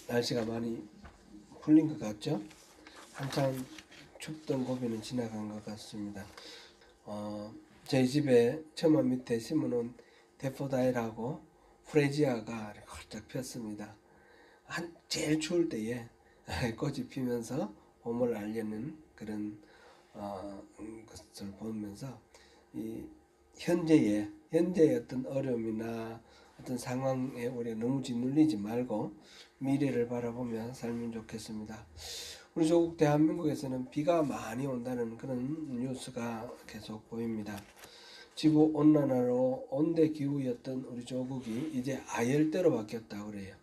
날씨가 많이 풀린 것 같죠? 한참 춥던 고비는 지나간 것 같습니다. 저희 집에 처마 밑에 심어놓은 데포다일하고 프레지아가 활짝 폈습니다. 제일 추울 때에 꽃이 피면서 봄을 알리는 그런 것을 보면서 이 현재의 어떤 어려움이나 어떤 상황에 우리가 너무 짓눌리지 말고 미래를 바라보며 살면 좋겠습니다. 우리 조국 대한민국에서는 비가 많이 온다는 그런 뉴스가 계속 보입니다. 지구 온난화로 온대 기후였던 우리 조국이 이제 아열대로 바뀌었다고 그래요.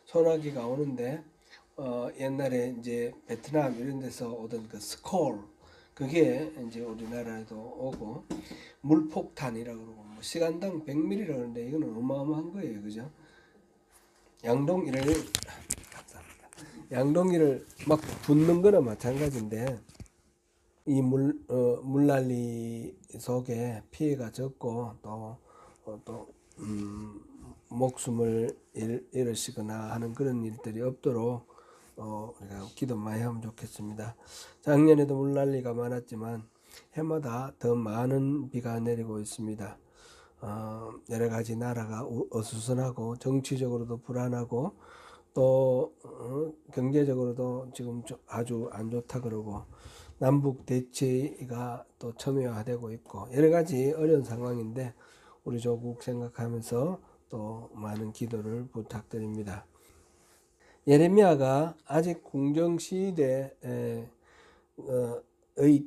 소나기가 오는데 옛날에 이제 베트남 이런 데서 오던 그 스콜 그게 이제 우리나라에도 오고 물폭탄이라고 그러고 뭐 시간당 100mm라고 하는데 이거는 어마어마한 거예요. 그죠? 양동이를 막 붓는 거나 마찬가지인데 이 물난리 속에 피해가 적고 또 목숨을 잃으시거나 하는 그런 일들이 없도록 우리가 기도 많이 하면 좋겠습니다. 작년에도 물난리가 많았지만 해마다 더 많은 비가 내리고 있습니다. 여러 가지 나라가 어수선하고 정치적으로도 불안하고 또 경제적으로도 지금 아주 안 좋다 그러고 남북 대치가 또 첨예화되고 있고 여러 가지 어려운 상황인데 우리 조국 생각하면서 또 많은 기도를 부탁드립니다. 예레미야가 아직 궁정시대의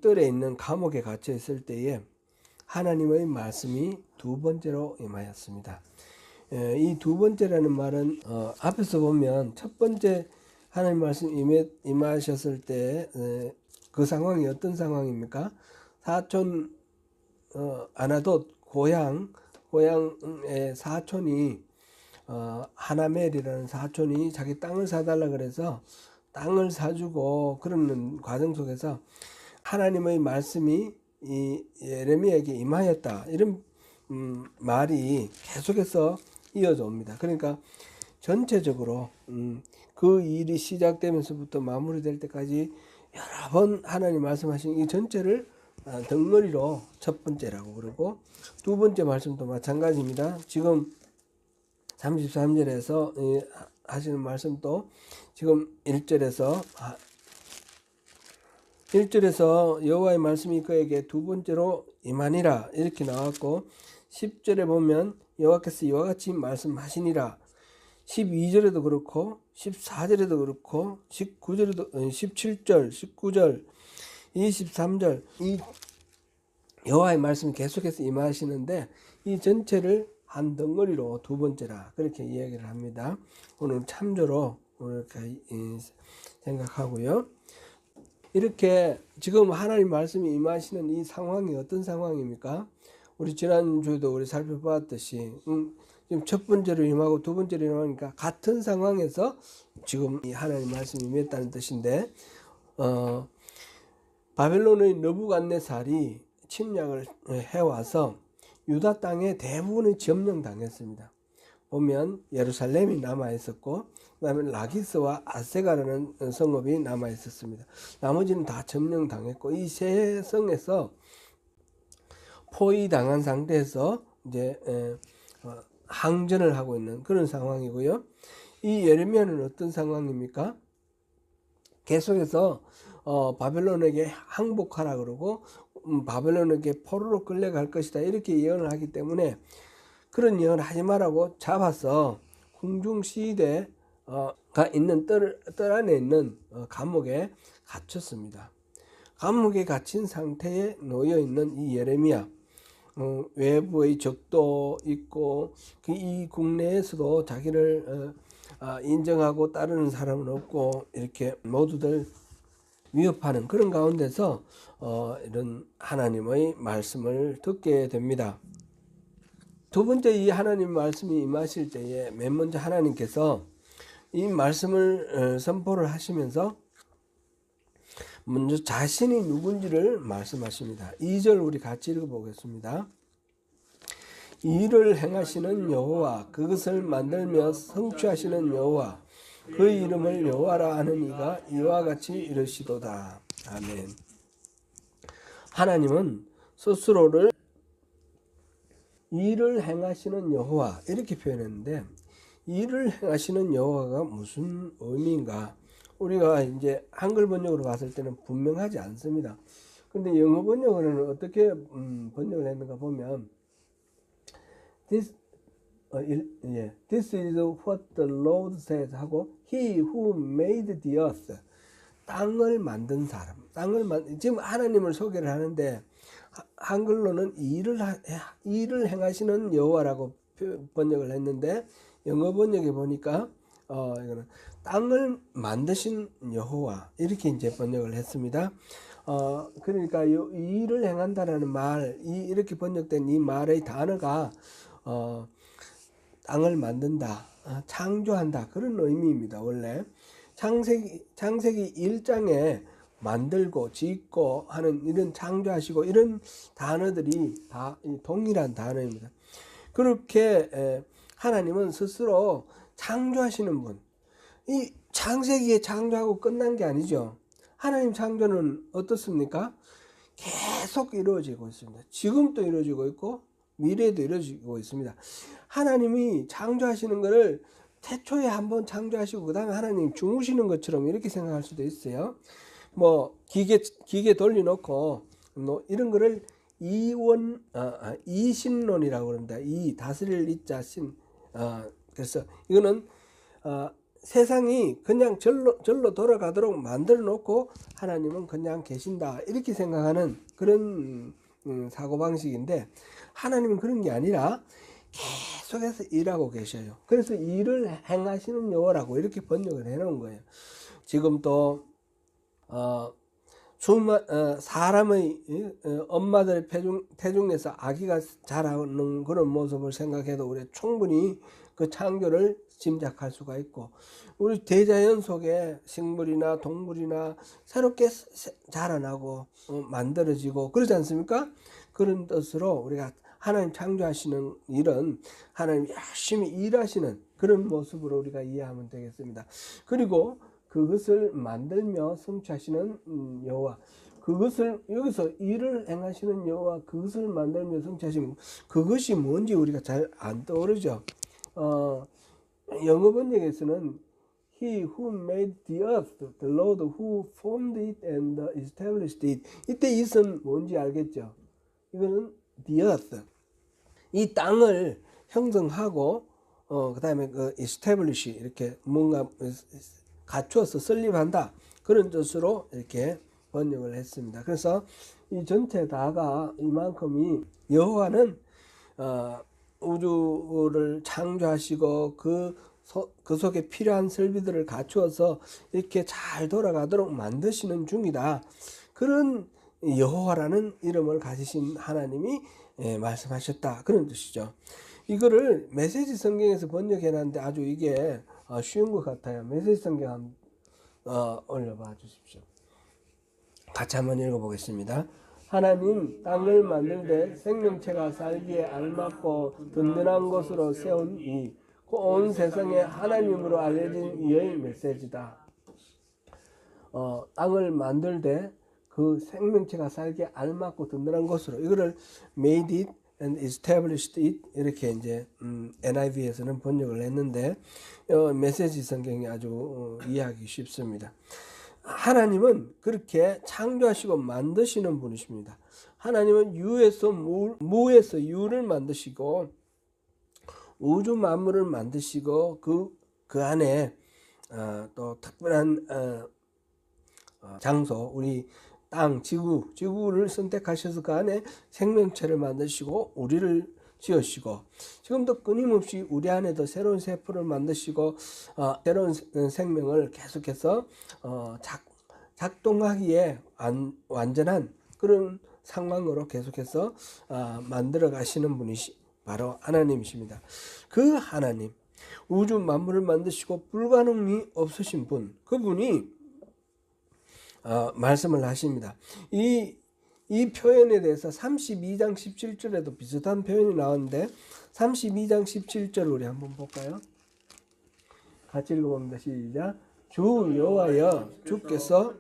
뜰에 있는 감옥에 갇혀 있을 때에 하나님의 말씀이 두 번째로 임하였습니다. 이 두 번째라는 말은 앞에서 보면 첫 번째 하나님 말씀 임하셨을 때 그 상황이 어떤 상황입니까? 사촌 아나돗 고향의 사촌이 하나멜이라는 사촌이 자기 땅을 사달라 그래서 땅을 사주고 그러는 과정 속에서 하나님의 말씀이 이 예레미야에게 임하였다 이런 말이 계속해서 이어져 옵니다. 그러니까 전체적으로 그 일이 시작되면서부터 마무리될 때까지 여러 번 하나님 말씀하신 이 전체를 덩어리로 첫 번째라고 그러고 두 번째 말씀도 마찬가지입니다. 지금 33절에서 하시는 말씀도 지금 1절에서 여호와의 말씀이 그에게 두 번째로 임하니라 이렇게 나왔고 10절에 보면 여호와께서 이와 같이 말씀하시니라 12절에도 그렇고 14절에도 그렇고 19절에도 17절 19절 23절 이 여호와의 말씀이 계속해서 임하시는데 이 전체를 한 덩어리로 두 번째라 그렇게 이야기를 합니다. 오늘 참조로 이렇게 생각하고요. 이렇게 지금 하나님 말씀이 임하시는 이 상황이 어떤 상황입니까? 우리 지난주에도 우리 살펴봤듯이 지금 첫 번째로 임하고 두 번째로 임하니까 같은 상황에서 지금 이 하나님 말씀이 임했다는 뜻인데 바벨론의 느부갓네살이 침략을 해와서 유다 땅의 대부분이 점령당했습니다. 보면 예루살렘이 남아있었고 그 다음에 라기스와 아세가라는 성읍이 남아있었습니다. 나머지는 다 점령당했고 이 세 성에서 포위당한 상태에서 이제 항전을 하고 있는 그런 상황이고요. 이 예레미야는 어떤 상황입니까? 계속해서 바벨론에게 항복하라 그러고 바벨론에게 포로로 끌려갈 것이다 이렇게 예언을 하기 때문에 그런 예언을 하지 말라고 잡아서 궁중시대가 있는 뜰 안에 있는 감옥에 갇혔습니다. 감옥에 갇힌 상태에 놓여 있는 이 예레미야 외부의 적도 있고 이 국내에서도 자기를 인정하고 따르는 사람은 없고 이렇게 모두들 위협하는 그런 가운데서 이런 하나님의 말씀을 듣게 됩니다. 두 번째 이 하나님 말씀이 임하실 때에 맨 먼저 하나님께서 이 말씀을 선포를 하시면서 먼저 자신이 누군지를 말씀하십니다. 2절 우리 같이 읽어보겠습니다. 이 일을 행하시는 여호와, 그것을 만들며 성취하시는 여호와, 그 이름을 여호와라 하는 이가 이와 같이 이르시도다. 아멘. 하나님은 스스로를 일을 행하시는 여호와 이렇게 표현했는데, 일을 행하시는 여호와가 무슨 의미인가? 우리가 이제 한글 번역으로 봤을 때는 분명하지 않습니다. 근데 영어 번역으로는 어떻게 번역을 했는가 보면 This is what the Lord says 하고 He who made the earth, 땅을 만든 사람, 지금 하나님을 소개를 하는데 한글로는 일을 행하시는 여호와라고 번역을 했는데, 영어 번역에 보니까 이거는 땅을 만드신 여호와 이렇게 이제 번역을 했습니다. 그러니까 이 일을 행한다라는 말, 이렇게 번역된 이 말의 단어가 땅을 만든다, 창조한다, 그런 의미입니다. 원래 창세기 1장에 만들고 짓고 하는 이런 창조하시고 이런 단어들이 다 동일한 단어입니다. 그렇게 하나님은 스스로 창조하시는 분, 이 창세기에 창조하고 끝난 게 아니죠. 하나님 창조는 어떻습니까? 계속 이루어지고 있습니다. 지금도 이루어지고 있고 미래에도 이루어지고 있습니다. 하나님이 창조하시는 것을 태초에 한번 창조하시고 그 다음에 하나님 주무시는 것처럼 이렇게 생각할 수도 있어요. 뭐 기계 돌려놓고 뭐 이런 거를 이신론이라고 그럽니다. 다스릴 이자 신. 그래서 이거는 세상이 그냥 절로 돌아가도록 만들어 놓고 하나님은 그냥 계신다, 이렇게 생각하는 그런 사고방식인데, 하나님은 그런 게 아니라 계속해서 일하고 계셔요. 그래서 일을 행하시는 여호와라고 이렇게 번역을 해놓은 거예요. 지금 또 사람의 엄마들 태중에서 아기가 자라는 그런 모습을 생각해도 우리 충분히 그 창조를 짐작할 수가 있고, 우리 대자연 속에 식물이나 동물이나 새롭게 자라나고 만들어지고 그러지 않습니까? 그런 뜻으로 우리가 하나님 창조하시는 일은 하나님 열심히 일하시는 그런 모습으로 우리가 이해하면 되겠습니다. 그리고 그것을 만들며 성취하시는 여호와, 그것을 여기서 일을 행하시는 여호와, 그것을 만들며 성취하시는 그것이 뭔지 우리가 잘 안 떠오르죠. 영어 번역에서는 He who made the earth, the Lord who formed it and established it. 이때 it은 뭔지 알겠죠? 이거는 the earth, 이 땅을 형성하고 그 다음에 그 establish, 이렇게 뭔가 갖추어서 설립한다, 그런 뜻으로 이렇게 번역을 했습니다. 그래서 이 전체 다가 이만큼이 여호와는 우주를 창조하시고 그 속에 필요한 설비들을 갖추어서 이렇게 잘 돌아가도록 만드시는 중이다, 그런 여호와라는 이름을 가지신 하나님이 말씀하셨다, 그런 뜻이죠. 이거를 메시지 성경에서 번역해놨는데 아주 이게 쉬운 것 같아요. 메시지 성경 한번 올려봐 주십시오. 같이 한번 읽어보겠습니다. 하나님 땅을 만들 때 생명체가 살기에 알맞고 든든한 것으로 세운 이 온 세상에 하나님으로 알려진 이의 메시지다. 땅을 만들 때 그 생명체가 살기에 알맞고 든든한 것으로, 이거를 made it and established it, 이렇게 이제 NIV에서는 번역을 했는데 메시지 성경이 아주 이해하기 쉽습니다. 하나님은 그렇게 창조하시고 만드시는 분이십니다. 하나님은 유에서 무에서 유를 만드시고 우주 만물을 만드시고 그 안에 또 특별한 장소, 우리 땅, 지구를 선택하셔서 그 안에 생명체를 만드시고 우리를 지으시고, 지금도 끊임없이 우리 안에도 새로운 세포를 만드시고 새로운 생명을 계속해서 작동하기에 완전한 그런 상황으로 계속해서 만들어 가시는 분이 바로 하나님이십니다. 그 하나님, 우주 만물을 만드시고 불가능이 없으신 분, 그분이 말씀을 하십니다. 이 표현에 대해서 32장 17절에도 비슷한 표현이 나왔는데 32장 17절 우리 한번 볼까요? 같이 읽어봅니다. 시작. 주 여호와여 주께서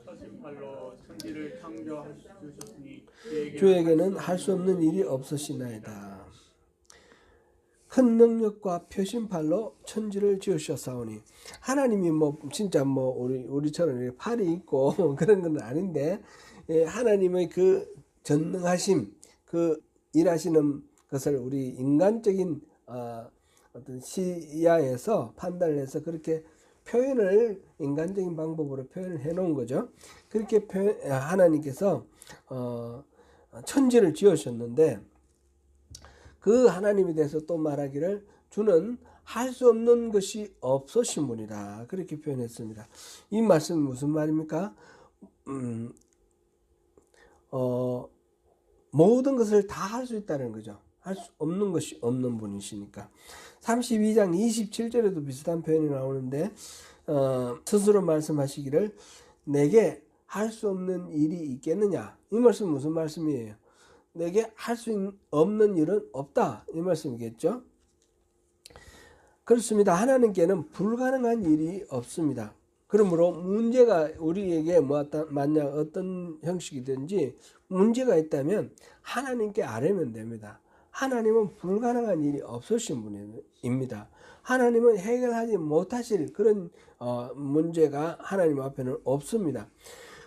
서신 발로 천지를 창조하셨으니 주에게는 할 수 없는 일이 없으시나이다. 큰 능력과 표심팔로 천지를 지으셨사오니 하나님이 뭐 진짜 뭐 우리처럼 이렇게 팔이 있고 그런 건 아닌데 하나님의 그 전능하심 그 일하시는 것을 우리 인간적인 어떤 시야에서 판단을 해서 그렇게 표현을 인간적인 방법으로 표현을 해 놓은 거죠. 그렇게 하나님께서 천지를 지으셨는데 그 하나님에 대해서 또 말하기를 주는 할 수 없는 것이 없으신 분이다. 그렇게 표현했습니다. 이 말씀은 무슨 말입니까? 모든 것을 다 할 수 있다는 거죠. 할 수 없는 것이 없는 분이시니까. 32장 27절에도 비슷한 표현이 나오는데 스스로 말씀하시기를 내게 할 수 없는 일이 있겠느냐. 이 말씀은 무슨 말씀이에요? 내게 할 수 없는 일은 없다. 이 말씀이겠죠. 그렇습니다. 하나님께는 불가능한 일이 없습니다. 그러므로 문제가 우리에게 만약 어떤 형식이든지 문제가 있다면 하나님께 아뢰면 됩니다. 하나님은 불가능한 일이 없으신 분입니다. 하나님은 해결하지 못하실 그런 문제가 하나님 앞에는 없습니다.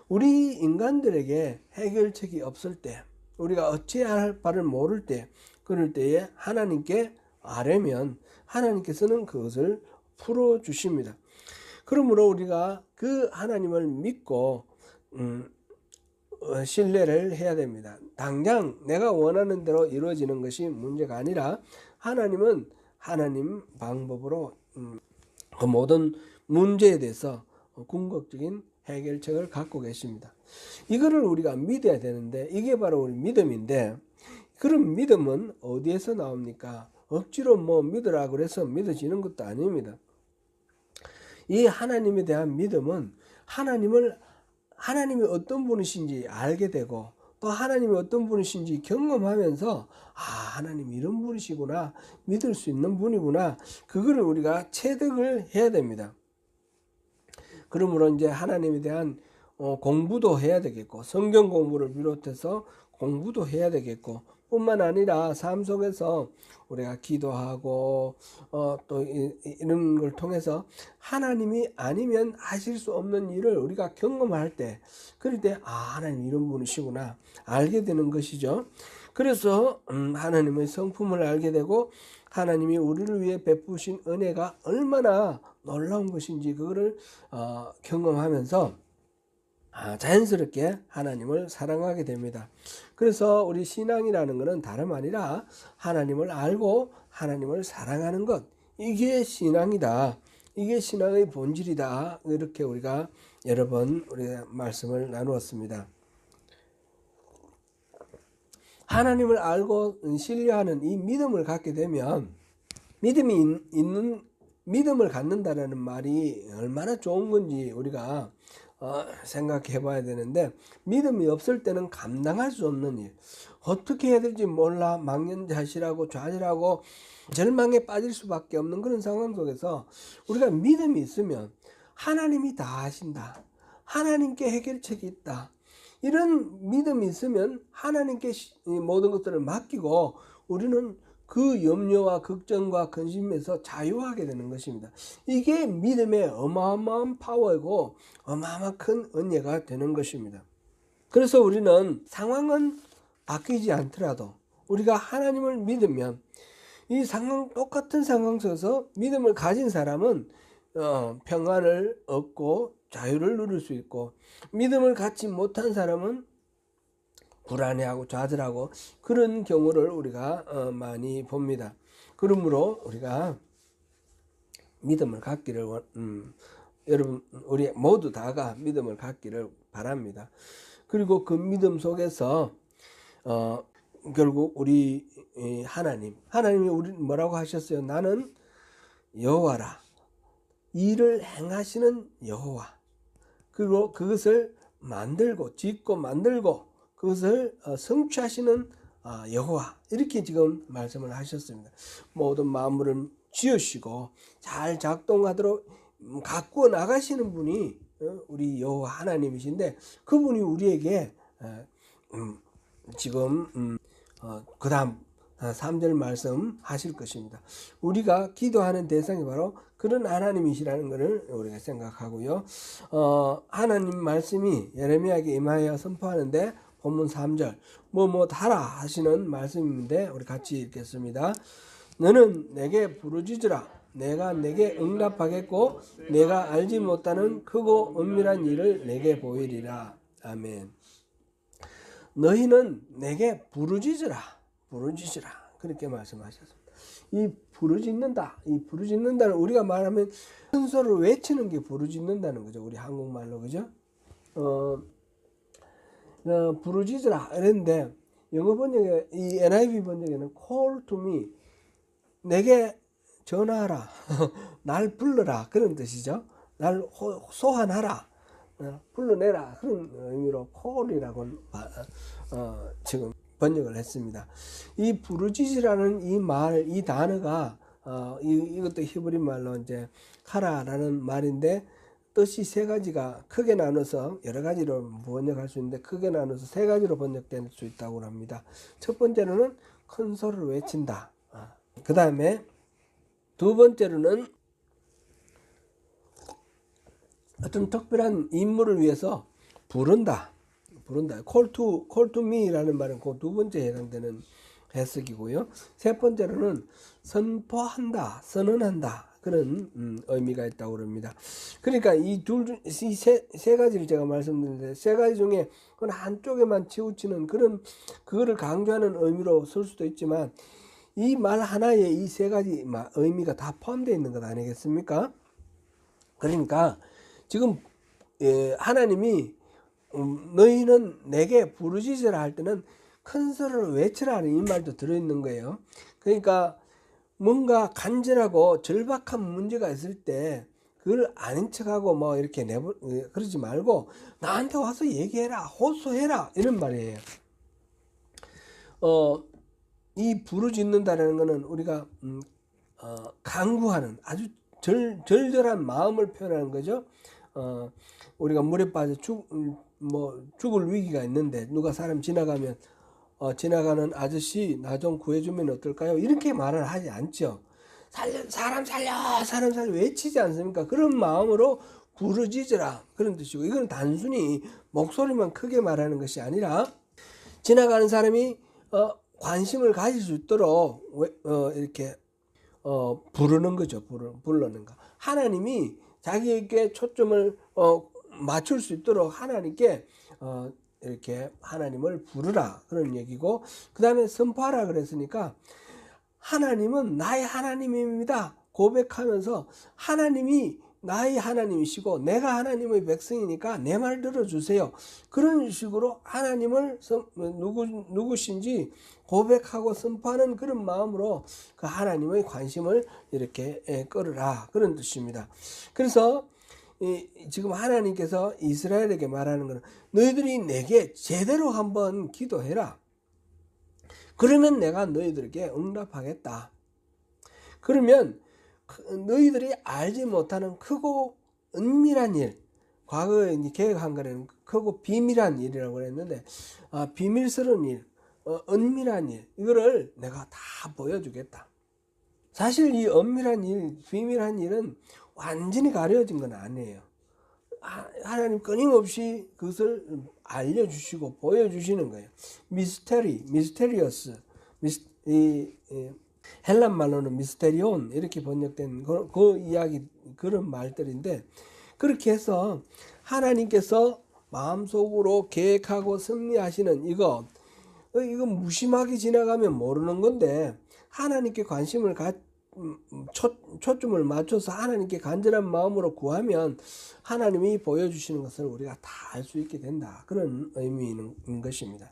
우리 인간들에게 해결책이 없을 때 우리가 어찌해야 할 바를 모를 때 그럴 때에 하나님께 아뢰면 하나님께서는 그것을 풀어주십니다. 그러므로 우리가 그 하나님을 믿고 신뢰를 해야 됩니다. 당장 내가 원하는 대로 이루어지는 것이 문제가 아니라 하나님은 하나님 방법으로 그 모든 문제에 대해서 궁극적인 해결책을 갖고 계십니다. 이거를 우리가 믿어야 되는데 이게 바로 우리 믿음인데 그런 믿음은 어디에서 나옵니까? 억지로 뭐 믿으라 그래서 믿어지는 것도 아닙니다. 이 하나님에 대한 믿음은 하나님이 어떤 분이신지 알게 되고 또 하나님이 어떤 분이신지 경험하면서 하나님이 이런 분이시구나 믿을 수 있는 분이구나 그거를 우리가 체득을 해야 됩니다. 그러므로 이제 하나님에 대한 공부도 해야 되겠고 성경 공부를 비롯해서 공부도 해야 되겠고 뿐만 아니라 삶 속에서 우리가 기도하고 또 이런 걸 통해서 하나님이 아니면 하실 수 없는 일을 우리가 경험할 때 그럴 때 하나님 이런 분이시구나 알게 되는 것이죠. 그래서 하나님의 성품을 알게 되고 하나님이 우리를 위해 베푸신 은혜가 얼마나 놀라운 것인지 그거를 경험하면서 자연스럽게 하나님을 사랑하게 됩니다. 그래서 우리 신앙이라는 것은 다름 아니라 하나님을 알고 하나님을 사랑하는 것 이게 신앙이다. 이게 신앙의 본질이다. 이렇게 우리가 여러 번 우리가 말씀을 나누었습니다. 하나님을 알고 신뢰하는 이 믿음을 갖게 되면 믿음을 갖는다라는 말이 얼마나 좋은 건지 우리가 생각해 봐야 되는데 믿음이 없을 때는 감당할 수 없는 일 어떻게 해야 될지 몰라 망연자실하고 좌절하고 절망에 빠질 수밖에 없는 그런 상황 속에서 우리가 믿음이 있으면 하나님이 다 하신다. 하나님께 해결책이 있다. 이런 믿음이 있으면 하나님께 모든 것들을 맡기고 우리는 그 염려와 걱정과 근심에서 자유하게 되는 것입니다. 이게 믿음의 어마어마한 파워이고 어마어마한 큰 은혜가 되는 것입니다. 그래서 우리는 상황은 바뀌지 않더라도 우리가 하나님을 믿으면 이 똑같은 상황 속에서 믿음을 가진 사람은 평안을 얻고 자유를 누릴 수 있고 믿음을 갖지 못한 사람은 불안해하고 좌절하고 그런 경우를 우리가 많이 봅니다. 그러므로 우리가 믿음을 갖기를 여러분 우리 모두 다가 믿음을 갖기를 바랍니다. 그리고 그 믿음 속에서 결국 우리 하나님이 우리 뭐라고 하셨어요? 나는 여호와라. 일을 행하시는 여호와. 그리고 그것을 짓고 만들고 그것을 성취하시는 여호와 이렇게 지금 말씀을 하셨습니다. 모든 만물을 지으시고 잘 작동하도록 가꾸어 나가시는 분이 우리 여호와 하나님이신데, 그분이 우리에게 지금 그 다음 3절 말씀 하실 것입니다. 우리가 기도하는 대상이 바로 그런 하나님이시라는 것을 우리가 생각하고요. 하나님 말씀이 예레미야에게 임하여 선포하는데 본문 3절 뭐뭐 하라 하시는 말씀인데 우리 같이 읽겠습니다. 너는 내게 부르짖으라. 내가 내게 응답하겠고 내가 알지 못하는 크고 은밀한 일을 내게 보이리라. 아멘. 너희는 내게 부르짖으라. 부르짖으라. 그렇게 말씀하셨습니다. 이 부르짖는다. 이 부르짖는다는, 우리가 말하면 큰 소리를 외치는 게 부르짖는다는 거죠. 우리 한국말로. 그죠? 부르짖으라. 이랬는데 영어 번역에, 이 NIV 번역에는 call to me. 내게 전화하라. 날 불러라. 그런 뜻이죠. 날 소환하라. 불러내라. 그런 의미로 call이라고 지금 번역을 했습니다. 이 부르짖으라는 이 말, 이 단어가 이것도 히브리 말로 이제 하라라는 말인데, 뜻이 세 가지가 크게 나눠서 여러 가지로 번역할 수 있는데 크게 나눠서 세 가지로 번역될 수 있다고 합니다. 첫 번째로는 큰 소리를 외친다. 그 다음에 두 번째로는 어떤 특별한 임무를 위해서 부른다. call to me라는 말은 그 두 번째에 해당되는 해석이고요. 세 번째로는 선포한다, 선언한다. 그런 의미가 있다고 합니다. 그러니까 이 세 가지를 제가 말씀드렸는데, 세 가지 중에 그건 한쪽에만 치우치는 그거를 강조하는 의미로 쓸 수도 있지만, 이 말 하나에 이 세 가지 의미가 다 포함되어 있는 것 아니겠습니까? 그러니까 지금 하나님이 너희는 내게 부르짖으라 할 때는 큰 소리를 외치라는 이 말도 들어있는 거예요. 그러니까 뭔가 간절하고 절박한 문제가 있을 때 그걸 아닌 척하고 뭐 이렇게 그러지 말고 나한테 와서 얘기해라, 호소해라, 이런 말이에요. 이 부르짖는다는 것은 우리가 간구하는 아주 절절한 마음을 표현하는 거죠. 우리가 물에 빠져 죽을 위기가 있는데 누가 사람 지나가면 지나가는 아저씨 나 좀 구해주면 어떨까요? 이렇게 말을 하지 않죠. 사람 살려 외치지 않습니까? 그런 마음으로 부르짖으라, 그런 뜻이고, 이건 단순히 목소리만 크게 말하는 것이 아니라 지나가는 사람이 관심을 가질 수 있도록 이렇게 부르는 거죠. 부르는 거. 하나님이 자기에게 초점을 맞출 수 있도록 하나님께 이렇게 하나님을 부르라, 그런 얘기고, 그 다음에 선포하라 그랬으니까 하나님은 나의 하나님입니다 고백하면서 하나님이 나의 하나님이시고 내가 하나님의 백성이니까 내 말 들어주세요, 그런 식으로 하나님을 누구신지 고백하고 선포하는 그런 마음으로 그 하나님의 관심을 이렇게 끌으라, 그런 뜻입니다. 그래서 지금 하나님께서 이스라엘에게 말하는 것은 너희들이 내게 제대로 한번 기도해라. 그러면 내가 너희들에게 응답하겠다. 그러면 너희들이 알지 못하는 크고 은밀한 일, 과거에 개혁한 거는 크고 비밀한 일이라고 했는데, 비밀스러운 일, 은밀한 일, 이거를 내가 다 보여주겠다. 사실 이 은밀한 일, 비밀한 일은 완전히 가려진 건 아니에요. 하나님 끊임없이 그것을 알려주시고 보여주시는 거예요. 미스테리어스, 헬란 말로는 미스테리온 이렇게 번역된 그 이야기, 그런 말들인데, 그렇게 해서 하나님께서 마음속으로 계획하고 섭리하시는 이거 무심하게 지나가면 모르는 건데, 하나님께 관심을 초점을 맞춰서 하나님께 간절한 마음으로 구하면 하나님이 보여주시는 것을 우리가 다 알 수 있게 된다, 그런 의미인 것입니다.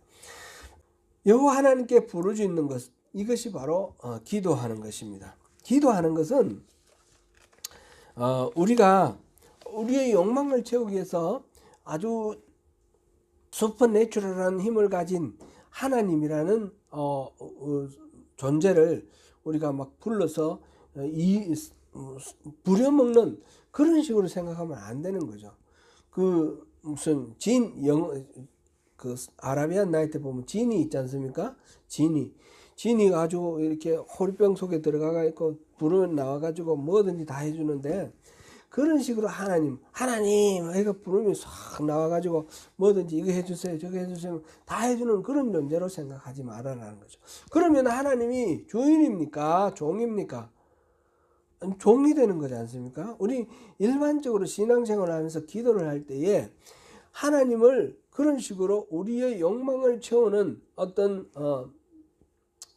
여호와 하나님께 부르짖는 것, 이것이 바로 기도하는 것입니다. 기도하는 것은 우리가 우리의 욕망을 채우기 위해서 아주 슈퍼내추럴한 힘을 가진 하나님이라는 존재를 우리가 막 불러서 부려먹는 그런 식으로 생각하면 안 되는 거죠. 그 무슨 그 아라비안 나이트 보면 진이 있지 않습니까? 진이가 아주 이렇게 호리병 속에 들어가 있고 부르면 나와가지고 뭐든지 다 해주는데, 그런 식으로 하나님 이거 부르면 싹 나와가지고 뭐든지 이거 해주세요 저거 해주세요 다 해주는 그런 존재로 생각하지 말아라는 거죠. 그러면 하나님이 주인입니까? 종입니까? 종이 되는 거지 않습니까? 우리 일반적으로 신앙생활을 하면서 기도를 할 때에 하나님을 그런 식으로 우리의 욕망을 채우는 어떤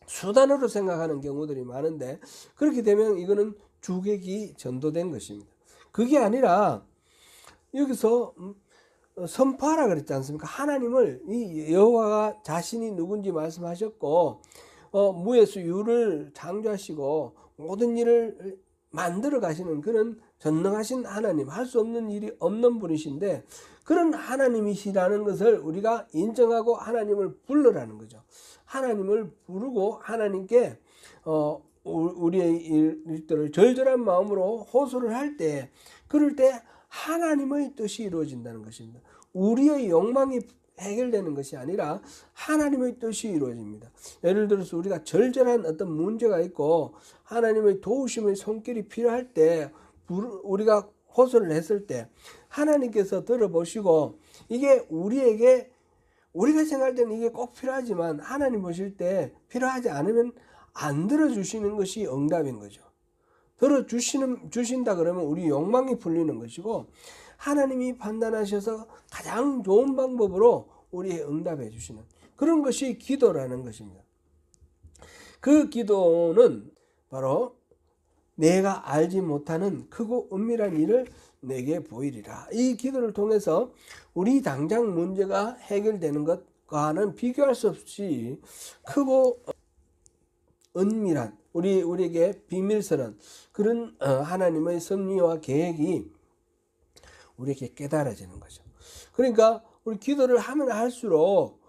수단으로 생각하는 경우들이 많은데, 그렇게 되면 이거는 주객이 전도된 것입니다. 그게 아니라 여기서 선포하라 그랬지 않습니까? 하나님을 이 여호와가 자신이 누군지 말씀하셨고, 무에서 유를 창조하시고 모든 일을 만들어 가시는 그런 전능하신 하나님, 할 수 없는 일이 없는 분이신데, 그런 하나님이시라는 것을 우리가 인정하고 하나님을 부르라는 거죠. 하나님을 부르고 하나님께 우리의 일들을 절절한 마음으로 호소를 할 때, 그럴 때 하나님의 뜻이 이루어진다는 것입니다. 우리의 욕망이 해결되는 것이 아니라 하나님의 뜻이 이루어집니다. 예를 들어서 우리가 절절한 어떤 문제가 있고 하나님의 도우심의 손길이 필요할 때, 우리가 호소를 했을 때 하나님께서 들어보시고, 이게 우리가 생각할 때는 이게 꼭 필요하지만 하나님 보실 때 필요하지 않으면 안 들어주시는 것이 응답인 거죠. 주신다 그러면 우리 욕망이 풀리는 것이고, 하나님이 판단하셔서 가장 좋은 방법으로 우리의 응답해 주시는 그런 것이 기도라는 것입니다. 그 기도는 바로 내가 알지 못하는 크고 은밀한 일을 내게 보이리라. 이 기도를 통해서 우리 당장 문제가 해결되는 것과는 비교할 수 없이 크고 은밀한, 우리에게 비밀스러운 그런 하나님의 섭리와 계획이 우리에게 깨달아지는 거죠. 그러니까 우리 기도를 하면 할수록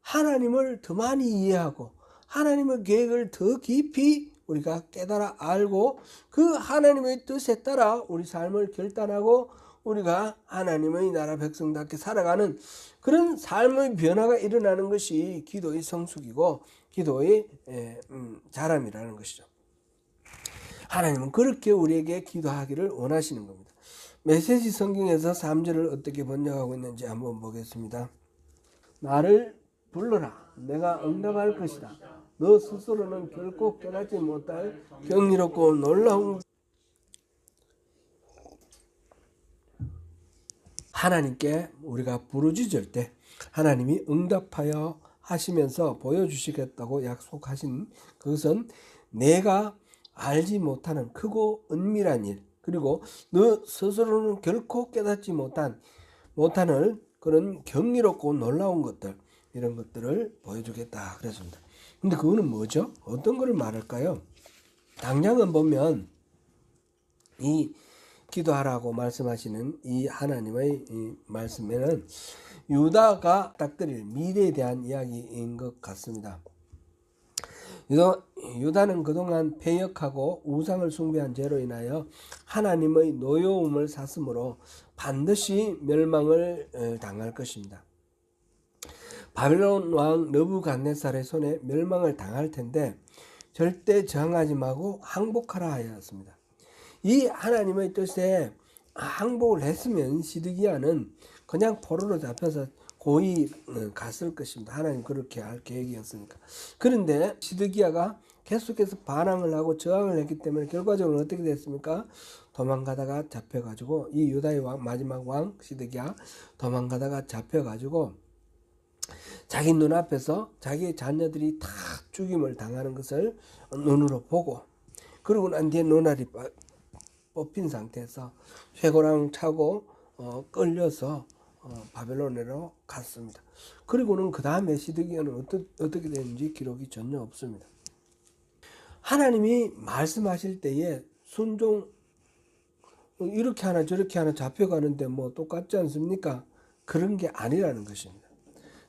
하나님을 더 많이 이해하고 하나님의 계획을 더 깊이 우리가 깨달아 알고, 그 하나님의 뜻에 따라 우리 삶을 결단하고 우리가 하나님의 나라 백성답게 살아가는 그런 삶의 변화가 일어나는 것이 기도의 성숙이고 기도의 자람이라는 것이죠. 하나님은 그렇게 우리에게 기도하기를 원하시는 겁니다. 메시지 성경에서 3절을 어떻게 번역하고 있는지 한번 보겠습니다. 나를 불러라, 내가 응답할 것이다. 너 스스로는 결코 깨닫지 못할 경이롭고 놀라운, 하나님께 우리가 부르짖을 때 하나님이 응답하여 하시면서 보여주시겠다고 약속하신 그것은 내가 알지 못하는 크고 은밀한 일, 그리고 너 스스로는 결코 깨닫지 못하는 그런 경이롭고 놀라운 것들, 이런 것들을 보여주겠다 그랬습니다. 근데 그거는 뭐죠? 어떤 것을 말할까요? 당장은 보면 이 기도하라고 말씀하시는 이 하나님의 이 말씀에는 유다가 딱들일 미래에 대한 이야기인 것 같습니다. 유다는 그동안 패역하고 우상을 숭배한 죄로 인하여 하나님의 노여움을 샀으므로 반드시 멸망을 당할 것입니다. 바벨론 왕 느부갓네살의 손에 멸망을 당할 텐데 절대 저항하지 말고 항복하라 하였습니다. 이 하나님의 뜻에 항복을 했으면 시드기야는 그냥 포로로 잡혀서 고이 갔을 것입니다. 하나님 그렇게 할 계획이었으니까. 그런데 시드기야가 계속해서 반항을 하고 저항을 했기 때문에 결과적으로 어떻게 됐습니까? 도망가다가 잡혀가지고, 이 유다의 마지막 왕 시드기야 도망가다가 잡혀가지고 자기 눈앞에서 자기의 자녀들이 다 죽임을 당하는 것을 눈으로 보고, 그러고 난 뒤에 눈알이 뽑힌 상태에서 쇠고랑 차고 끌려서 바벨론으로 갔습니다. 그리고는 그 다음에 시드기야는 어떻게 되는지 기록이 전혀 없습니다. 하나님이 말씀하실 때에 순종, 이렇게 하나 저렇게 하나 잡혀가는데 뭐 똑같지 않습니까? 그런 게 아니라는 것입니다.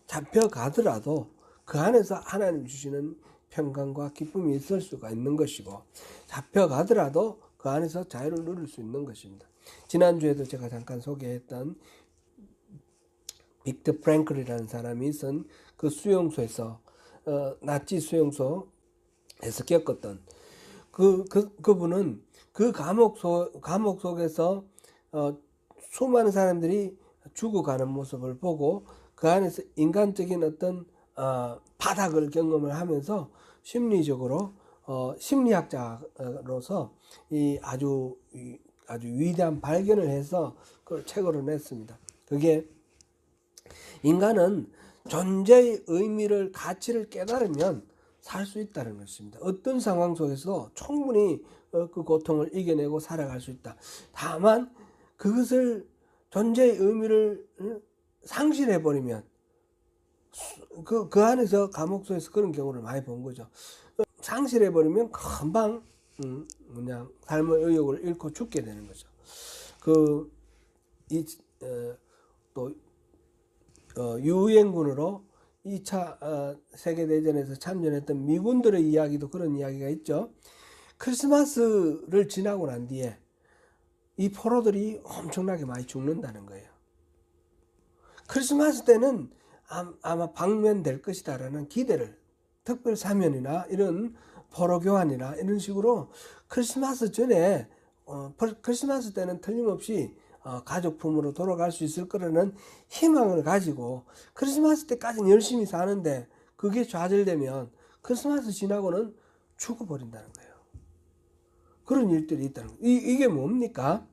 잡혀가더라도 그 안에서 하나님 주시는 평강과 기쁨이 있을 수가 있는 것이고, 잡혀가더라도 그 안에서 자유를 누릴 수 있는 것입니다. 지난주에도 제가 잠깐 소개했던 빅터 프랭클이라는 사람이 쓴 그 수용소에서 나치 수용소에서 겪었던 그분은 그 감옥 속에서 수많은 사람들이 죽어가는 모습을 보고 그 안에서 인간적인 어떤 바닥을 경험을 하면서 심리적으로 심리학자로서 이 아주 위대한 발견을 해서 그걸 책으로 냈습니다. 그게 인간은 존재의 의미를, 가치를 깨달으면 살 수 있다는 것입니다. 어떤 상황 속에서도 충분히 그 고통을 이겨내고 살아갈 수 있다. 다만 그것을, 존재의 의미를 상실해버리면, 그 안에서 감옥소에서 그런 경우를 많이 본 거죠. 상실해버리면 금방 그냥 삶의 의욕을 잃고 죽게 되는 거죠. 또 유엔군으로 2차 세계대전에서 참전했던 미군들의 이야기도 그런 이야기가 있죠. 크리스마스를 지나고 난 뒤에 이 포로들이 엄청나게 많이 죽는다는 거예요. 크리스마스 때는 아마 방면될 것이다라는 기대를, 특별 사면이나 이런 포로 교환이나 이런 식으로 크리스마스 전에 크리스마스 때는 틀림없이 가족 품으로 돌아갈 수 있을 거라는 희망을 가지고 크리스마스 때까지는 열심히 사는데 그게 좌절되면 크리스마스 지나고는 죽어버린다는 거예요. 그런 일들이 있다는 거예요. 이게 뭡니까?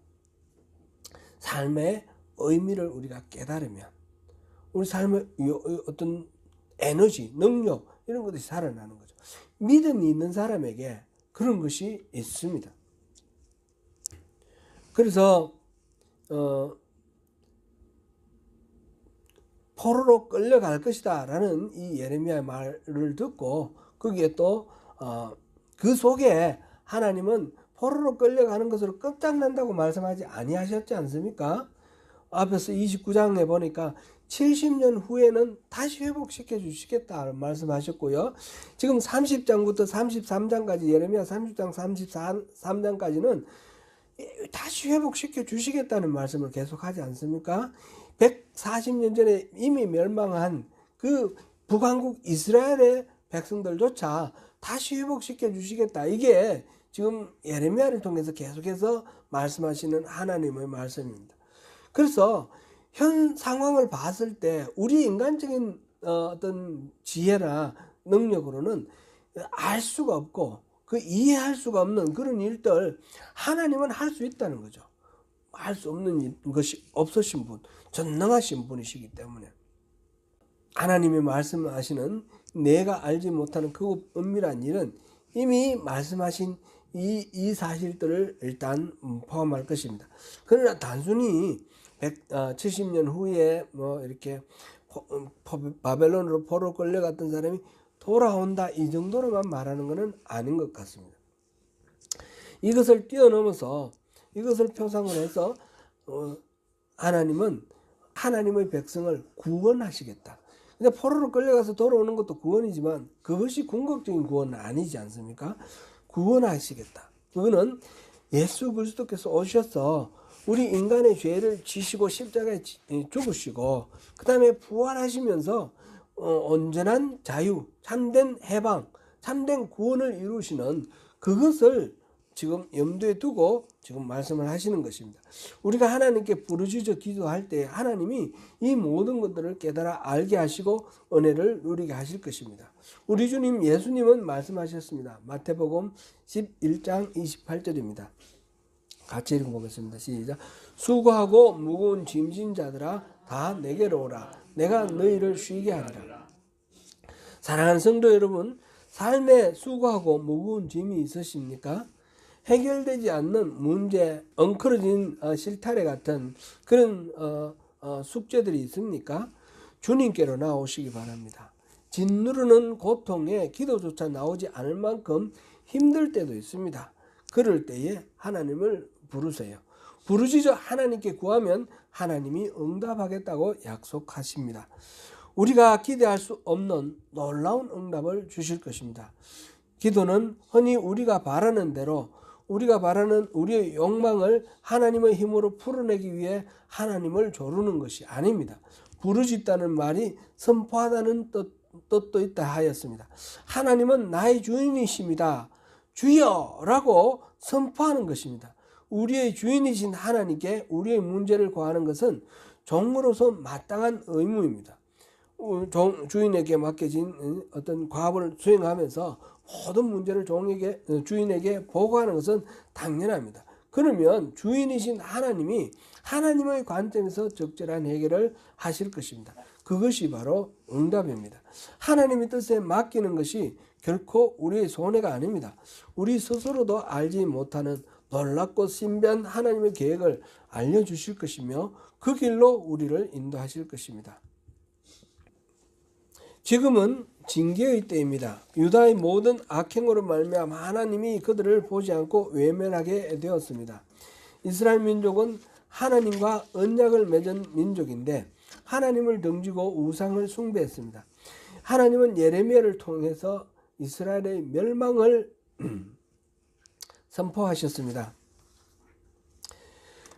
삶의 의미를 우리가 깨달으면 우리 삶의 어떤 에너지, 능력 이런 것들이 살아나는 거죠. 믿음이 있는 사람에게 그런 것이 있습니다. 그래서 포로로 끌려갈 것이다 라는 이 예레미야의 말을 듣고 거기에 또 그 속에 하나님은 포로로 끌려가는 것으로 끝장난다고 말씀하지 아니하셨지 않습니까? 앞에서 29장에 보니까 70년 후에는 다시 회복시켜 주시겠다 말씀하셨고요. 지금 30장부터 33장까지 예레미야 30장 33장까지는 다시 회복시켜 주시겠다는 말씀을 계속하지 않습니까? 140년 전에 이미 멸망한 그 북왕국 이스라엘의 백성들조차 다시 회복시켜 주시겠다. 이게 지금 예레미야를 통해서 계속해서 말씀하시는 하나님의 말씀입니다. 그래서 현 상황을 봤을 때 우리 인간적인 어떤 지혜나 능력으로는 알 수가 없고 그 이해할 수가 없는 그런 일들 하나님은 할 수 있다는 거죠. 할 수 없는 것이 없으신 분, 전능하신 분이시기 때문에 하나님이 말씀하시는 내가 알지 못하는 그 은밀한 일은 이미 말씀하신 이 사실들을 일단 포함할 것입니다. 그러나 단순히 170년 후에 뭐 이렇게 바벨론으로 포로 끌려갔던 사람이 돌아온다 이 정도로만 말하는 것은 아닌 것 같습니다. 이것을 뛰어넘어서 이것을 표상을 해서 하나님은 하나님의 백성을 구원하시겠다. 근데 포로로 끌려가서 돌아오는 것도 구원이지만 그것이 궁극적인 구원은 아니지 않습니까? 구원하시겠다. 그거는 예수 그리스도께서 오셔서 우리 인간의 죄를 지시고 십자가에 죽으시고 그 다음에 부활하시면서 온전한 자유, 참된 해방, 참된 구원을 이루시는 그것을 지금 염두에 두고 지금 말씀을 하시는 것입니다. 우리가 하나님께 부르짖어 기도할 때 하나님이 이 모든 것들을 깨달아 알게 하시고 은혜를 누리게 하실 것입니다. 우리 주님 예수님은 말씀하셨습니다. 마태복음 11장 28절입니다. 같이 읽어보겠습니다. 시작. 수고하고 무거운 짐진 자들아 다 내게로 오라. 내가 너희를 쉬게 하리라. 사랑하는 성도 여러분, 삶에 수고하고 무거운 짐이 있으십니까? 해결되지 않는 문제, 엉클어진 실타래 같은 그런 숙제들이 있습니까? 주님께로 나오시기 바랍니다. 짓누르는 고통에 기도조차 나오지 않을 만큼 힘들 때도 있습니다. 그럴 때에 하나님을 부르세요. 부르짖어 하나님께 구하면 하나님이 응답하겠다고 약속하십니다. 우리가 기대할 수 없는 놀라운 응답을 주실 것입니다. 기도는 흔히 우리가 바라는 대로 우리가 바라는 우리의 욕망을 하나님의 힘으로 풀어내기 위해 하나님을 조르는 것이 아닙니다. 부르짖다는 말이 선포하다는 뜻도 있다 하였습니다. 하나님은 나의 주인이십니다. 주여라고 선포하는 것입니다. 우리의 주인이신 하나님께 우리의 문제를 고하는 것은 종으로서 마땅한 의무입니다. 주인에게 맡겨진 어떤 과업을 수행하면서 모든 문제를 주인에게 보고하는 것은 당연합니다. 그러면 주인이신 하나님이 하나님의 관점에서 적절한 해결을 하실 것입니다. 그것이 바로 응답입니다. 하나님의 뜻에 맡기는 것이 결코 우리의 손해가 아닙니다. 우리 스스로도 알지 못하는 놀랍고 신비한 하나님의 계획을 알려주실 것이며 그 길로 우리를 인도하실 것입니다. 지금은 징계의 때입니다. 유다의 모든 악행으로 말미암아 하나님이 그들을 보지 않고 외면하게 되었습니다. 이스라엘 민족은 하나님과 언약을 맺은 민족인데 하나님을 등지고 우상을 숭배했습니다. 하나님은 예레미야를 통해서 이스라엘의 멸망을 선포하셨습니다.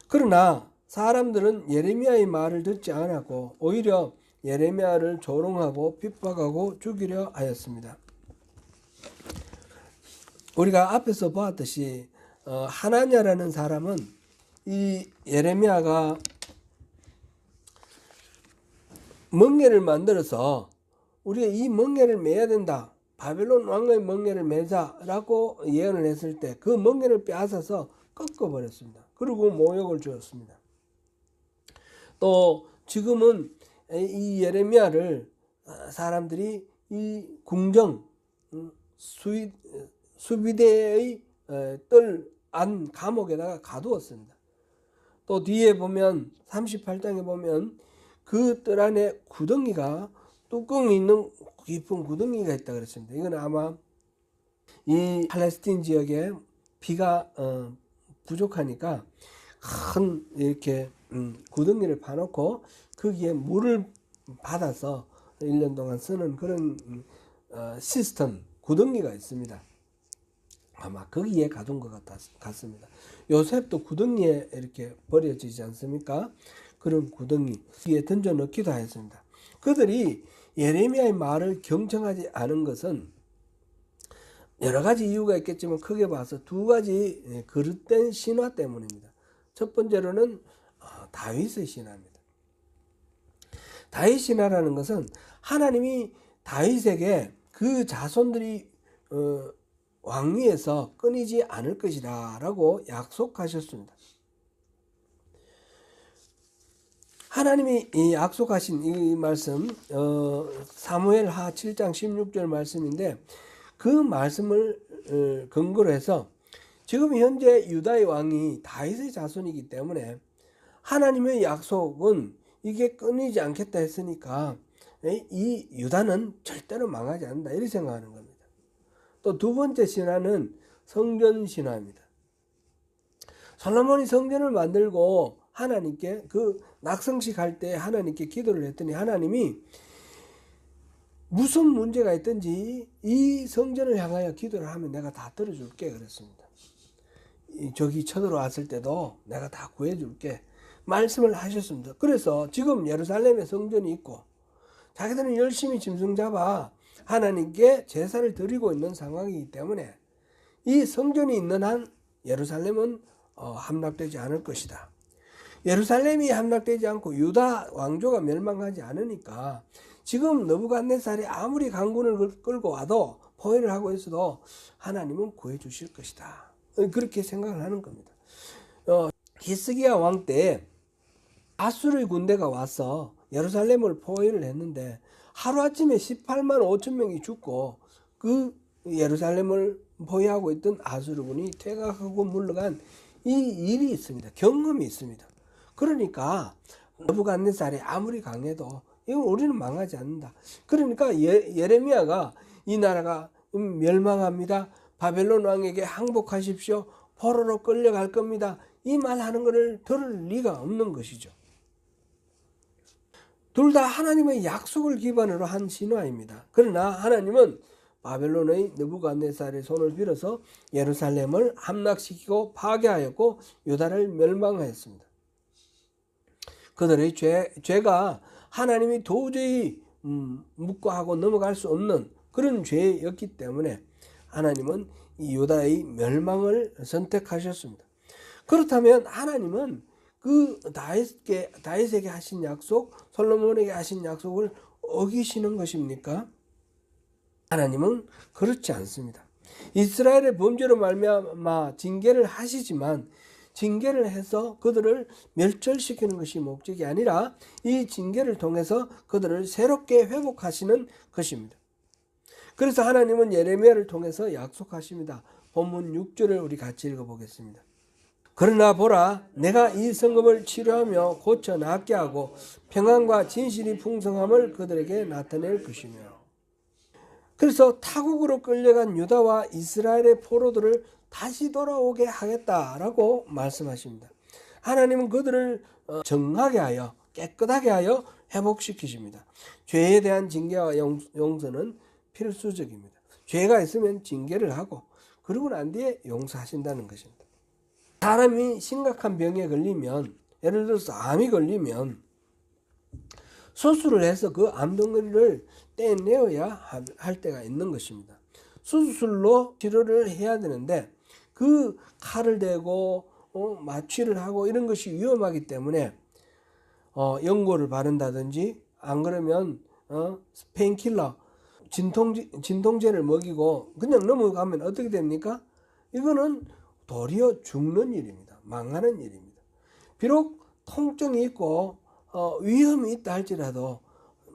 그러나 사람들은 예레미야의 말을 듣지 않았고 오히려 예레미야를 조롱하고 핍박하고 죽이려 하였습니다. 우리가 앞에서 보았듯이 하나냐라는 사람은 이 예레미야가 멍에를 만들어서 우리가 이 멍에를 매야 된다. 바벨론 왕의 멍에를 매자라고 예언을 했을 때 그 멍에를 빼앗아서 꺾어버렸습니다. 그리고 모욕을 주었습니다. 또 지금은 이 예레미야를 사람들이 이 궁정 수비대의 뜰 안 감옥에다가 가두었습니다. 또 뒤에 보면 38장에 보면 그 뜰 안에 구덩이가 뚜껑이 있는 깊은 구덩이가 있다 그랬습니다. 이건 아마 이 팔레스틴 지역에 비가 부족하니까 큰 이렇게 구덩이를 파놓고 거기에 물을 받아서 1년 동안 쓰는 그런 시스템 구덩이가 있습니다. 아마 거기에 가둔 것 같습니다. 요셉도 구덩이에 이렇게 버려지지 않습니까? 그런 구덩이에 던져 넣기도 하였습니다. 그들이 예레미야의 말을 경청하지 않은 것은 여러 가지 이유가 있겠지만 크게 봐서 두 가지 그릇된 신화 때문입니다. 첫 번째로는 다윗의 신화입니다. 다윗 신화라는 것은 하나님이 다윗에게 그 자손들이 왕위에서 끊이지 않을 것이다 라고 약속하셨습니다. 하나님이 이 약속하신 이 말씀 사무엘하 7장 16절 말씀인데 그 말씀을 근거로 해서 지금 현재 유다의 왕이 다윗의 자손이기 때문에 하나님의 약속은 이게 끊이지 않겠다 했으니까 이 유다는 절대로 망하지 않는다 이렇게 생각하는 겁니다. 또 두 번째 신화는 성전 신화입니다. 솔로몬이 성전을 만들고 하나님께 그 낙성식 할 때 하나님께 기도를 했더니 하나님이 무슨 문제가 있든지 이 성전을 향하여 기도를 하면 내가 다 들어줄게 그랬습니다. 저기 쳐들어왔을 때도 내가 다 구해줄게 말씀을 하셨습니다. 그래서 지금 예루살렘에 성전이 있고 자기들은 열심히 짐승 잡아 하나님께 제사를 드리고 있는 상황이기 때문에 이 성전이 있는 한 예루살렘은 함락되지 않을 것이다. 예루살렘이 함락되지 않고 유다 왕조가 멸망하지 않으니까 지금 느부갓네살이 아무리 강군을 끌고 와도 포위를 하고 있어도 하나님은 구해주실 것이다. 그렇게 생각을 하는 겁니다. 히스기야 왕 때 아수르의 군대가 와서 예루살렘을 포위를 했는데 하루아침에 18만 5천 명이 죽고 그 예루살렘을 포위하고 있던 아수르군이 퇴각하고 물러간 이 일이 있습니다. 경험이 있습니다. 그러니까 느부갓네살이 아무리 강해도 이건 우리는 망하지 않는다. 그러니까 예레미야가 이 나라가 멸망합니다. 바벨론 왕에게 항복하십시오. 포로로 끌려갈 겁니다. 이 말하는 것을 들을 리가 없는 것이죠. 둘 다 하나님의 약속을 기반으로 한 신화입니다. 그러나 하나님은 바벨론의 느부갓네살의 손을 빌어서 예루살렘을 함락시키고 파괴하였고 유다를 멸망하였습니다. 그들의 죄가 하나님이 도저히 묵과하고 넘어갈 수 없는 그런 죄였기 때문에 하나님은 이 유다의 멸망을 선택하셨습니다. 그렇다면 하나님은 그 다윗에게 하신 약속, 솔로몬에게 하신 약속을 어기시는 것입니까? 하나님은 그렇지 않습니다. 이스라엘의 범죄로 말미암아 징계를 하시지만 징계를 해서 그들을 멸절시키는 것이 목적이 아니라 이 징계를 통해서 그들을 새롭게 회복하시는 것입니다. 그래서 하나님은 예레미야를 통해서 약속하십니다. 본문 6절을 우리 같이 읽어보겠습니다. 그러나 보라, 내가 이 성읍을 치료하며 고쳐 낫게 하고 평안과 진실이 풍성함을 그들에게 나타낼 것이며. 그래서 타국으로 끌려간 유다와 이스라엘의 포로들을 다시 돌아오게 하겠다라고 말씀하십니다. 하나님은 그들을 정하게 하여 깨끗하게 하여 회복시키십니다. 죄에 대한 징계와 용서는 필수적입니다. 죄가 있으면 징계를 하고 그러고 난 뒤에 용서하신다는 것입니다. 사람이 심각한 병에 걸리면, 예를 들어서 암이 걸리면 수술을 해서 그 암덩어리를 떼내어야 할 때가 있는 것입니다. 수술로 치료를 해야 되는데 그 칼을 대고 마취를 하고 이런 것이 위험하기 때문에 연고를 바른다든지 안 그러면 페인킬러, 진통제를 먹이고 그냥 넘어가면 어떻게 됩니까? 이거는 도리어 죽는 일입니다. 망하는 일입니다. 비록 통증이 있고 위험이 있다 할지라도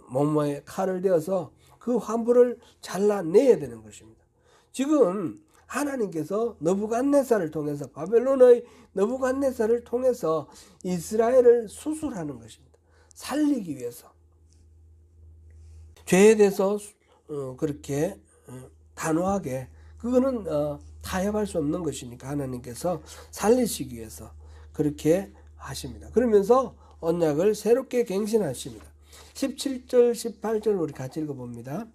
몸에 칼을 대어서 그 환부를 잘라내야 되는 것입니다. 지금 하나님께서 느부갓네살을 통해서, 바벨론의 느부갓네살을 통해서 이스라엘을 수술하는 것입니다. 살리기 위해서. 죄에 대해서 그렇게 단호하게, 그거는 타협할 수 없는 것이니까 하나님께서 살리시기 위해서 그렇게 하십니다. 그러면서 언약을 새롭게 갱신하십니다. 17절 18절 우리 같이 읽어봅니다.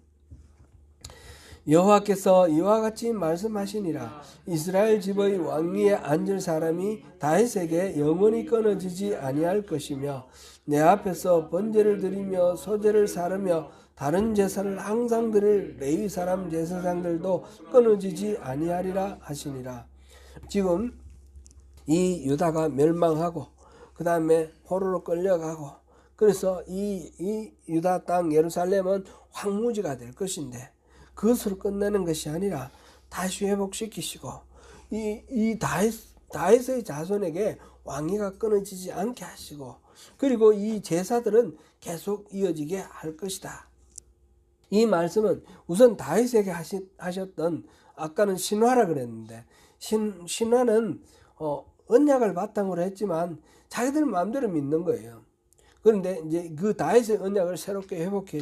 여호와께서 이와 같이 말씀하시니라. 이스라엘 집의 왕위에 앉을 사람이 다윗에게 영원히 끊어지지 아니할 것이며 내 앞에서 번제를 드리며 소제를 사르며 다른 제사를 항상 드릴 레위 사람 제사장들도 끊어지지 아니하리라 하시니라. 지금 이 유다가 멸망하고 그 다음에 포로로 끌려가고 그래서 이 유다 땅 예루살렘은 황무지가 될 것인데 그것으로 끝내는 것이 아니라 다시 회복시키시고 이 다윗의 자손에게 왕위가 끊어지지 않게 하시고 그리고 이 제사들은 계속 이어지게 할 것이다. 이 말씀은 우선 다윗에게 하셨던, 아까는 신화라 그랬는데 신화는 언약을 바탕으로 했지만 자기들 마음대로 믿는 거예요. 그런데 이제 그 다윗의 언약을 새롭게 회복해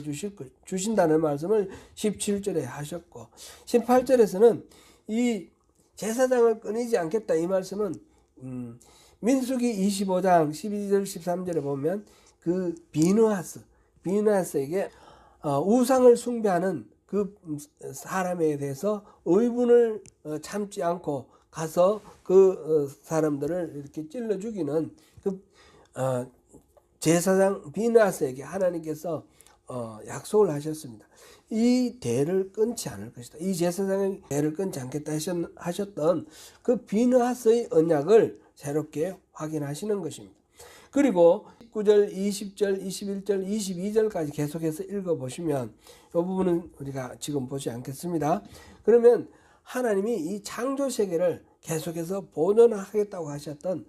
주신다는 말씀을 17절에 하셨고 18절에서는 이 제사장을 끊이지 않겠다 이 말씀은 민수기 25장 12절 13절에 보면 그 비느하스에게 우상을 숭배하는 그 사람에 대해서 의분을 참지 않고 가서 그 사람들을 이렇게 찔러 죽이는 그 제사장 비느하스에게 하나님께서 약속을 하셨습니다. 이 대를 끊지 않을 것이다. 이 제사장의 대를 끊지 않겠다 하셨던 그 비느하스의 언약을 새롭게 확인하시는 것입니다. 그리고 19절, 20절, 21절, 22절까지 계속해서 읽어보시면 이 부분은 우리가 지금 보지 않겠습니다. 그러면 하나님이 이 창조 세계를 계속해서 보존하겠다고 하셨던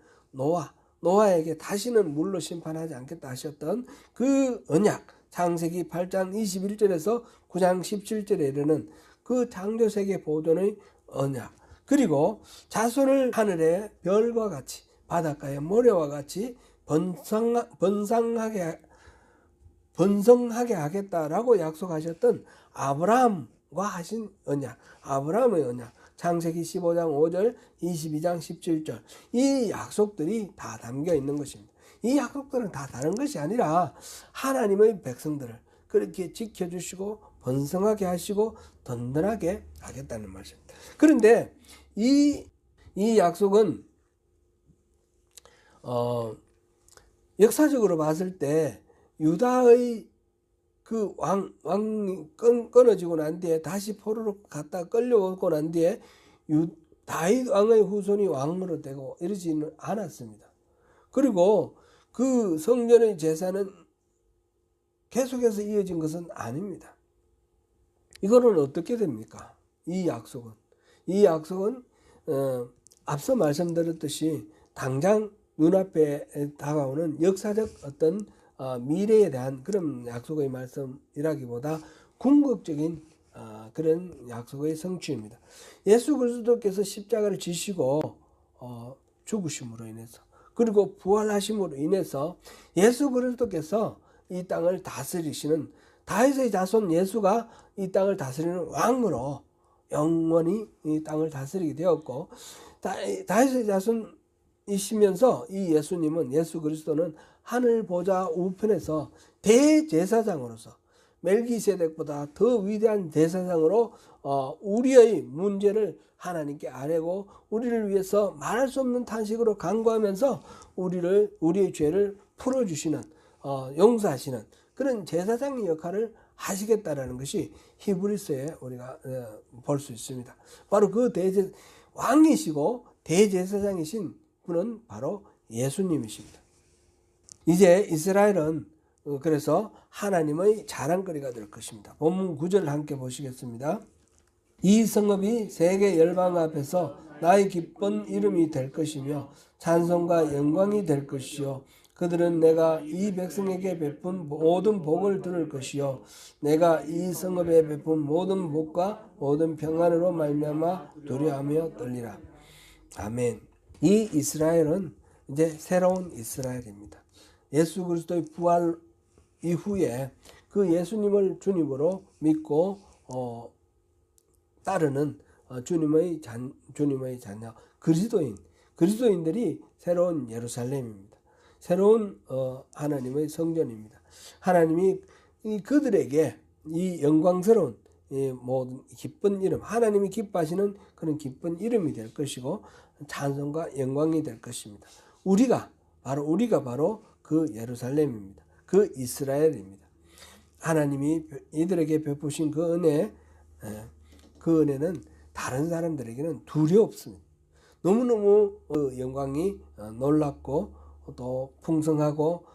노아에게 다시는 물로 심판하지 않겠다 하셨던 그 언약, 창세기 8장 21절에서 9장 17절에 이르는 그 창조세계 보존의 언약, 그리고 자손을 하늘의 별과 같이 바닷가의 모래와 같이 번성하게 하겠다라고 약속하셨던 아브라함과 하신 언약, 아브라함의 언약, 창세기 15장 5절, 22장 17절. 이 약속들이 다 담겨 있는 것입니다. 이 약속들은 다 다른 것이 아니라 하나님의 백성들을 그렇게 지켜주시고 번성하게 하시고 든든하게 하겠다는 말씀입니다. 그런데 이 약속은 역사적으로 봤을 때 유다의 그 왕이 끊어지고 난 뒤에 다시 포로로 갔다 끌려오고 난 뒤에 다윗 왕의 후손이 왕으로 되고 이러지는 않았습니다. 그리고 그 성전의 제사는 계속해서 이어진 것은 아닙니다. 이거는 어떻게 됩니까? 이 약속은 앞서 말씀드렸듯이 당장 눈앞에 다가오는 역사적 어떤 미래에 대한 그런 약속의 말씀이라기보다 궁극적인 그런 약속의 성취입니다. 예수 그리스도께서 십자가를 지시고 죽으심으로 인해서 그리고 부활하심으로 인해서 예수 그리스도께서 이 땅을 다스리시는 다윗의 자손 예수가 이 땅을 다스리는 왕으로 영원히 이 땅을 다스리게 되었고 다윗의 자손이시면서 이 예수 그리스도는 하늘 보좌 우편에서 대제사장으로서 멜기세덱보다 더 위대한 제사장으로 우리의 문제를 하나님께 아뢰고 우리를 위해서 말할 수 없는 탄식으로 간구하면서 우리의 죄를 풀어주시는 용서하시는 그런 제사장의 역할을 하시겠다라는 것이 히브리서에 우리가 볼 수 있습니다. 바로 그 왕이시고 대제사장이신 분은 바로 예수님이십니다. 이제 이스라엘은 그래서 하나님의 자랑거리가 될 것입니다. 본문 9절을 함께 보시겠습니다. 이 성읍이 세계 열방 앞에서 나의 기쁜 이름이 될 것이며 찬송과 영광이 될 것이요 그들은 내가 이 백성에게 베푼 모든 복을 들을 것이요 내가 이 성읍에 베푼 모든 복과 모든 평안으로 말미암아 두려워하며 떨리라. 아멘. 이 이스라엘은 이제 새로운 이스라엘입니다. 예수 그리스도의 부활 이후에 그 예수님을 주님으로 믿고 따르는 주님의 자녀 그리스도인들이 새로운 예루살렘입니다. 새로운 하나님의 성전입니다. 하나님이 그들에게 이 영광스러운 모든 기쁜 이름, 하나님이 기뻐하시는 그런 기쁜 이름이 될 것이고 찬송과 영광이 될 것입니다. 우리가 바로 그 예루살렘입니다. 그 이스라엘입니다. 하나님이 이들에게 베푸신 그 은혜는 다른 사람들에게는 두렵습니다. 너무너무 영광이 놀랍고 또 풍성하고